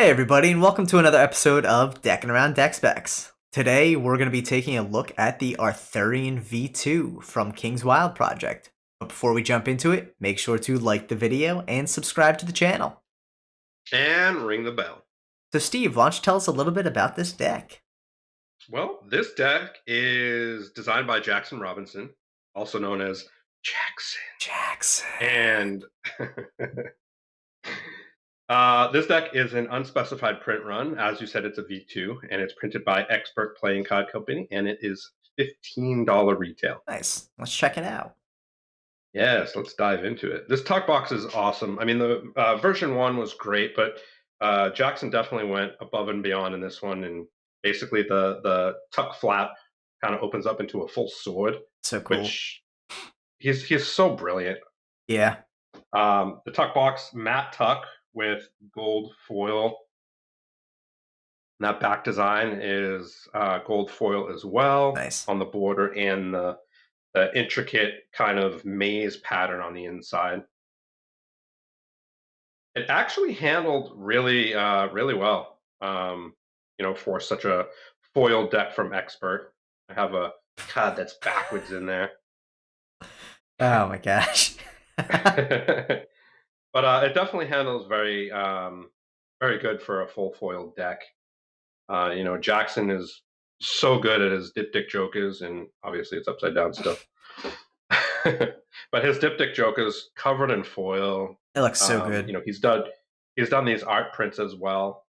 Hey everybody, and welcome to another episode of Deckin Around Deck Specs. Today we're going to be taking a look at the Arthurian V2 from King's Wild Project. But before we jump into it, make sure to like the video and subscribe to the channel. And ring the bell. So Steve, why don't you tell us a little bit about this deck? Well, this deck is designed by Jackson Robinson, also known as Jackson. And this deck is an unspecified print run. As you said, it's a V2, and it's printed by Expert Playing Card Company, and it is $15 retail. Nice. Let's check it out. Yes, let's dive into it. This tuck box is awesome. I mean, the version 1 was great, but Jackson definitely went above and beyond in this one, and basically the tuck flap kind of opens up into a full sword. So cool. Which he's so brilliant. Yeah. The tuck box, matte tuck with gold foil. And that back design is gold foil as well. Nice. On the border, and the intricate kind of maze pattern on the inside. It actually handled really well, for such a foil deck from Expert. I have a card that's backwards in there. Oh my gosh. But it definitely handles very good for a full foil deck. Jackson is so good at his diptych jokers, and obviously it's upside down still. But his diptych jokers covered in foil. It looks so good. He's done these art prints as well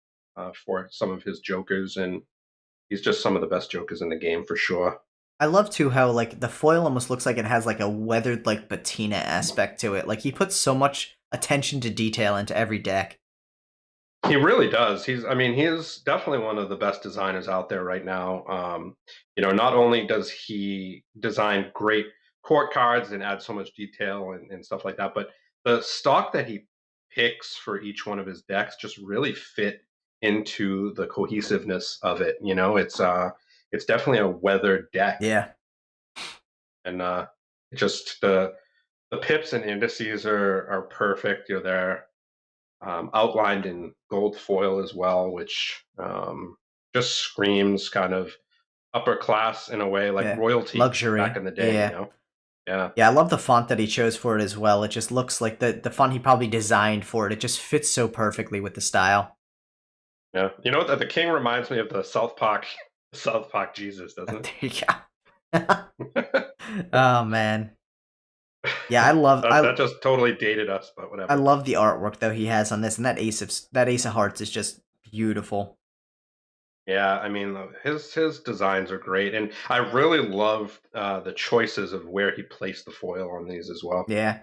for some of his jokers, and he's just some of the best jokers in the game for sure. I love too how like the foil almost looks like it has like a weathered like patina aspect to it. Like he puts so much attention to detail into every deck. He really does. He's definitely one of the best designers out there right now. Not only does he design great court cards and add so much detail and stuff like that, but the stock that he picks for each one of his decks just really fit into the cohesiveness of it. It's definitely a weathered deck. Yeah. And just the pips and indices are perfect. They're outlined in gold foil as well, which just screams kind of upper class in a way, like royalty, luxury back in the day. Yeah, I love the font that he chose for it as well. It just looks like the font he probably designed for it. It just fits so perfectly with the style. Yeah, the king reminds me of the South Park Jesus, doesn't it? There you go. Oh man. Yeah, I love that just totally dated us, but whatever. I love the artwork though he has on this, and that Ace of Hearts is just beautiful. Yeah, his designs are great, and I really love the choices of where he placed the foil on these as well. Yeah,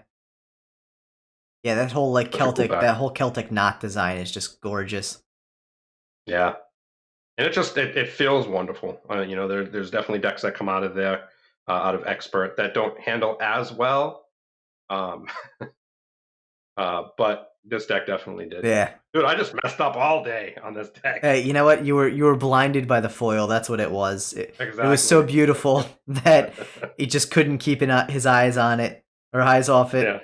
that whole like Celtic knot design is just gorgeous. Yeah, and it feels wonderful. There's definitely decks that come out of there, out of Expert, that don't handle as well. But this deck definitely did. Yeah. Dude, I just messed up all day on this deck. Hey, you know what? You were blinded by the foil. That's what it was. Exactly. It was so beautiful that he just couldn't keep his eyes on it or eyes off it. Yeah.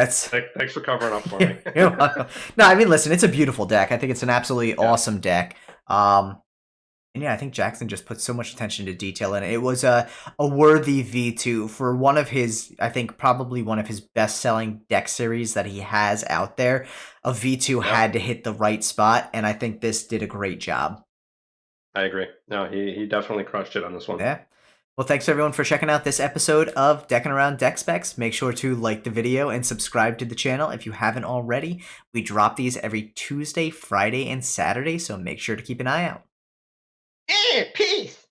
Thanks for covering up for me. No, listen, it's a beautiful deck. I think it's an absolutely awesome deck. And yeah, I think Jackson just put so much attention to detail in it. It was a worthy V2 for one of his, I think probably one of his best-selling deck series that he has out there. A V2 had to hit the right spot, and I think this did a great job. I agree. No, he definitely crushed it on this one. Yeah. Well, thanks everyone for checking out this episode of Deckin Around Deck Specs. Make sure to like the video and subscribe to the channel if you haven't already. We drop these every Tuesday, Friday, and Saturday, so make sure to keep an eye out. Peace!